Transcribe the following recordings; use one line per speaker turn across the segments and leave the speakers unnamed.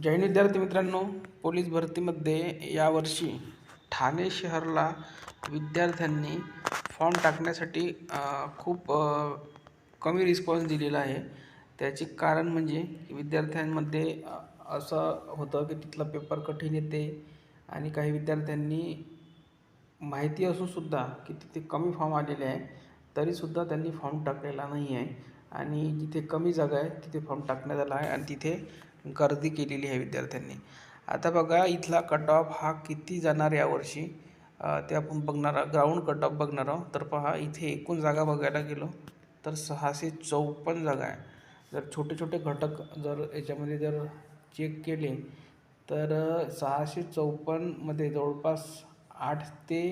जैन विद्यार्थी मित्रांनो, पोलीस भरतीमध्ये यावर्षी ठाणे शहराला विद्यार्थ्यांनी फॉर्म टाकण्यासाठी खूप कमी रिस्पॉन्स दिलेला आहे. त्याचे कारण म्हणजे विद्यार्थ्यांमध्ये असं होतं की तिथला पेपर कठीण येते आणि काही विद्यार्थ्यांनी माहिती असूनसुद्धा की तिथे कमी फॉर्म आलेले आहे, तरीसुद्धा त्यांनी फॉर्म टाकलेला नाही आहे आणि जिथे कमी जागा आहे तिथे फॉर्म टाकण्यात आला आहे आणि तिथे गर्दी केलेली आहे विद्यार्थ्यांनी. आता बघा इथला कट ऑफ हा किती जाणार यावर्षी ते आपण बघणार आहोत. ग्राउंड कट ऑफ बघणार आहोत. तर पहा इथे एकूण जागा बघायला गेलो तर 654 जागा आहे. जर छोटे छोटे घटक जर याच्यामध्ये जर चेक केले तर 654मध्ये जवळपास 8 ते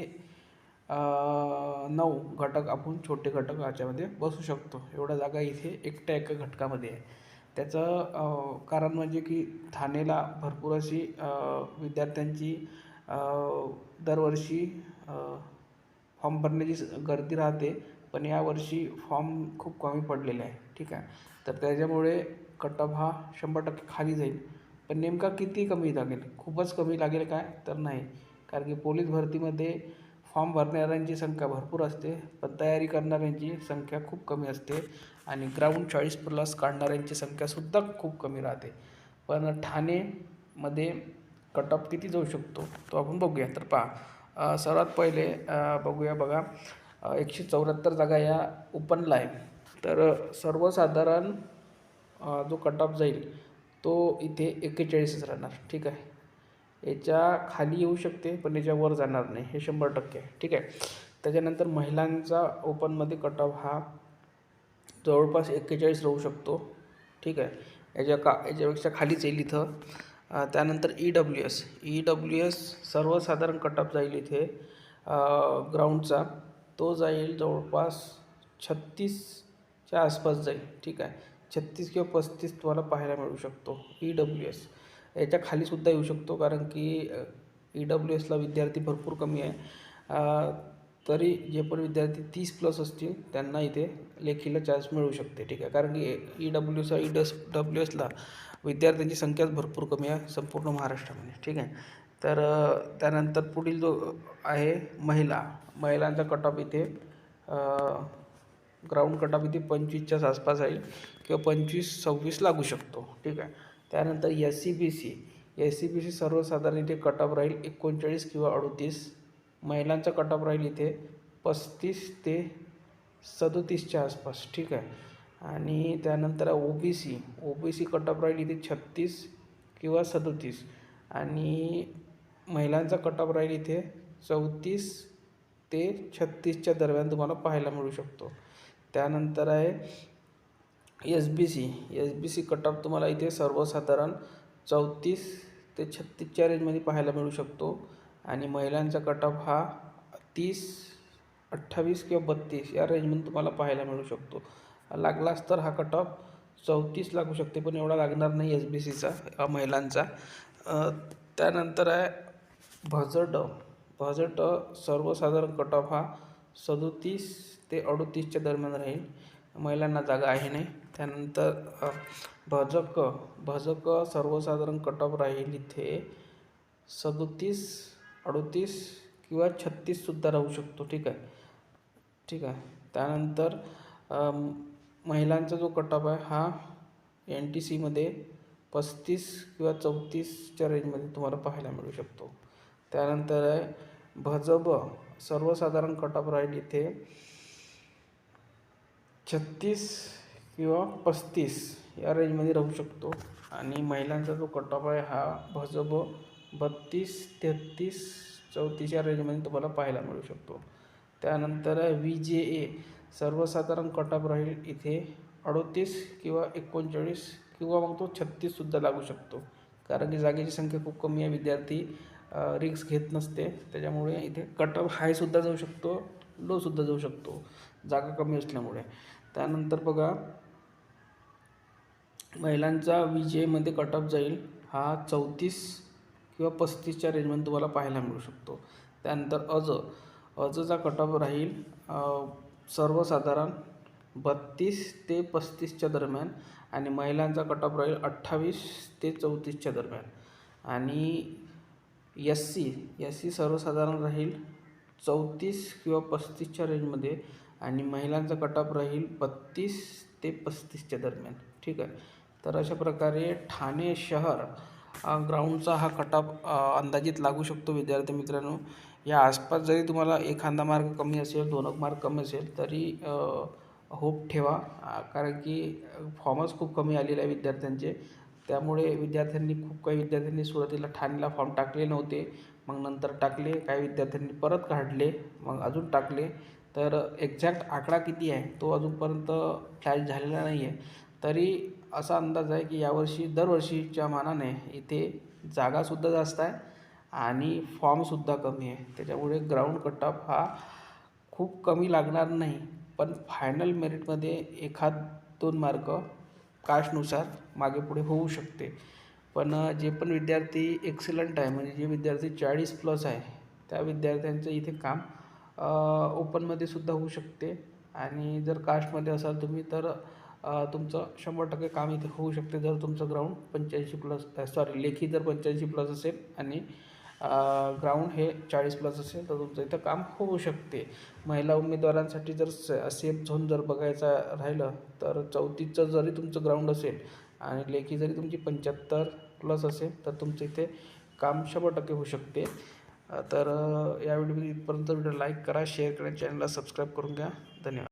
9 घटक आपण छोटे घटक याच्यामध्ये बसू शकतो. एवढ्या जागा इथे एकट्या एका घटकामध्ये आहे. त्याचं कारण म्हणजे की ठाणेला भरपूर अशी विद्यार्थ्यांची दरवर्षी फॉर्म भरण्याची गर्दी राहते, पण यावर्षी फॉर्म खूप कमी पडलेले आहे. ठीक आहे, तर त्याच्यामुळे कट ऑफ हा 100% खाली जाईल. पण नेमका किती कमी लागेल? खूपच कमी लागेल काय? तर नाही, कारण की पोलीस भरतीमध्ये फॉर्म भरणाऱ्यांची संख्या भरपूर असते, पण तयारी करणाऱ्यांची संख्या खूप कमी असते आणि ग्राउंड 40+ काढणाऱ्यांची संख्यासुद्धा खूप कमी राहते. पण ठाणेमध्ये कट ऑफ किती जाऊ शकतो तो आपण बघूया. तर पहा, सर्वात पहिले बघूया. बघा, 174 जागा या ओपनला आहे. तर सर्वसाधारण जो कट ऑफ जाईल तो इथे 41 राहणार. ठीक आहे, याच्या खाली येऊ शकते पण याच्यावर जाणार नाही, हे 100% आहे. ठीक आहे, त्याच्यानंतर महिलांचा ओपनमध्ये कट ऑफ हा जवळपास 41 राहू शकतो. ठीक आहे, याच्यापेक्षा खालीच येईल इथं. त्यानंतर EWS सर्वसाधारण कट ऑफ जाईल इथे ग्राउंडचा, तो जाईल जवळपास 36च्या आसपास जाईल. ठीक आहे, 36 किंवा 35 तुम्हाला पाहायला मिळू शकतो EWS. याच्या खालीसुद्धा येऊ शकतो, कारण की EWSला विद्यार्थी भरपूर कमी आहे. तरी जे पण विद्यार्थी 30+ असतील त्यांना इथे लेखीला चान्स मिळू शकते. ठीक आहे, कारण की EWSला विद्यार्थ्यांची संख्याच भरपूर कमी आहे संपूर्ण महाराष्ट्रामध्ये. ठीक आहे, तर त्यानंतर पुढील जो आहे महिलांचा कट ऑफ इथे ग्राउंड कट ऑफ इथे 25च्याच आसपास आहे किंवा 25-26 लागू शकतो. ठीक आहे, त्यानंतर SCBC सर्वसाधारण इथे कट ऑफ राहील 39 किंवा 38. महिलांचा कट ऑफ राहील इथे 35 ते 37च्या आसपास. ठीक आहे, आणि त्यानंतर OBC कट ऑफ राहील इथे 36 किंवा 37 आणि महिलांचा कट ऑफ राहील इथे 34 ते 36च्या दरम्यान तुम्हाला पाहायला मिळू शकतो. त्यानंतर आहे SBC कट ऑफ तुम्हाला इथे सर्वसाधारण 34 ते 36च्या रेंजमध्ये पाहायला मिळू शकतो आणि महिलांचा कट ऑफ हा 30, 28 किंवा 32 या रेंजमध्ये तुम्हाला पाहायला मिळू शकतो. लागलाच तर हा कट ऑफ 34 लागू शकते, पण एवढा लागणार नाही SBCचा महिलांचा. त्यानंतर आहे भजट सर्वसाधारण कट ऑफ हा 37 ते 38च्या दरम्यान राहील, महिलांना जागा आहे नाही. त्यानंतर भजक सर्वसाधारण कट ऑफ राहील इथे 37, 38 किंवा 36सुद्धा राहू शकतो. ठीक आहे. त्यानंतर महिलांचा जो कट ऑफ आहे हा NTCमध्ये 35 किंवा 34च्या रेंजमध्ये तुम्हाला पाहायला मिळू शकतो. त्यानंतर आहे भजब सर्वसाधारण कट ऑफ राहील इथे 36 किंवा 35 या रेंजमध्ये राहू शकतो आणि महिलांचा जो कट ऑफ आहे हा भजब 32, 33, 34 या रेंजमध्ये तुम्हाला पाहायला मिळू शकतो. त्यानंतर आहे VJA सर्वसाधारण कट ऑफ राहील इथे 38 किंवा 39 किंवा मग तो 36सुद्धा लागू शकतो, कारण की जागेची संख्या खूप कमी आहे, विद्यार्थी रिस्क घेत नसते, त्याच्यामुळे इथे कट ऑफ हायसुद्धा जाऊ शकतो, लोसुद्धा जाऊ शकतो जागा कमी असल्यामुळे. त्यानंतर बघा, महिलांचा VJAमध्ये कट ऑफ जाईल हा 34 किंवा 35च्या रेंजमध्ये तुम्हाला पाहायला मिळू शकतो. त्यानंतर अजचा कट ऑफ राहील सर्वसाधारण 32 ते 35च्या दरम्यान आणि महिलांचा कट ऑफ राहील 28 ते 34च्या दरम्यान. आणि एस सी सर्वसाधारण राहील 34 किंवा 35च्या रेंजमध्ये आणि महिलांचा कट ऑफ राहील 32 ते 35च्या दरम्यान. ठीक आहे. तर अशा प्रकारे ठाणे शहर ग्राउंडचा हा कट ऑफ अंदाजित लागू शकतो विद्यार्थी मित्रांनो. या आसपास जरी तुम्हाला एखादा मार्क कमी असेल, 2 मार्क कमी असेल तरी होप ठेवा, कारण की फॉर्मच खूप कमी आलेले आहे विद्यार्थ्यांचे. त्यामुळे खूप काही विद्यार्थ्यांनी सुरुवातीला ठाण्याला फॉर्म टाकले नव्हते, मग नंतर टाकले. काही विद्यार्थ्यांनी परत काढले, मग अजून टाकले. तर एक्झॅक्ट आकडा किती आहे तो अजूनपर्यंत फ्लॅश झालेला नाही आहे. तरी असा अंदाज आहे की यावर्षी दरवर्षीच्या मानाने इथे जागासुद्धा जास्त आहे आणि फॉर्मसुद्धा कमी आहे. त्याच्यामुळे ग्राउंड कट ऑफ हा खूप कमी लागणार नाही, पण फायनल मेरिटमध्ये 1-2 मार्क कास्टनुसार मागे पुढे होऊ शकते. पण जे पण विद्यार्थी एक्सलंट आहे, म्हणजे जे विद्यार्थी 40+ आहे, त्या विद्यार्थ्यांचं इथे काम ओपनमध्ये सुद्धा होऊ शकते. आणि जर कास्टमध्ये असाल तुम्ही तर तुमचं 100% काम इथे होऊ शकते जर तुमचं ग्राउंड 85+, लेखी जर 85+ असेल आणि ग्राउंड हे 40+ असेल तर तुमचं इथं काम होऊ शकते. महिला उमेदवारांसाठी जर सेफ झोन जर बघायचं राहिलं तर 34चं जरी तुमचं ग्राउंड असेल आणि लेखी जरी तुमची 75+ असेल तर तुमचं इथे काम 100% होऊ शकते. तर या व्हिडिओमध्ये इथपर्यंत. व्हिडिओ लाईक करा, शेअर करा, चॅनलला सबस्क्राईब करून घ्या. धन्यवाद.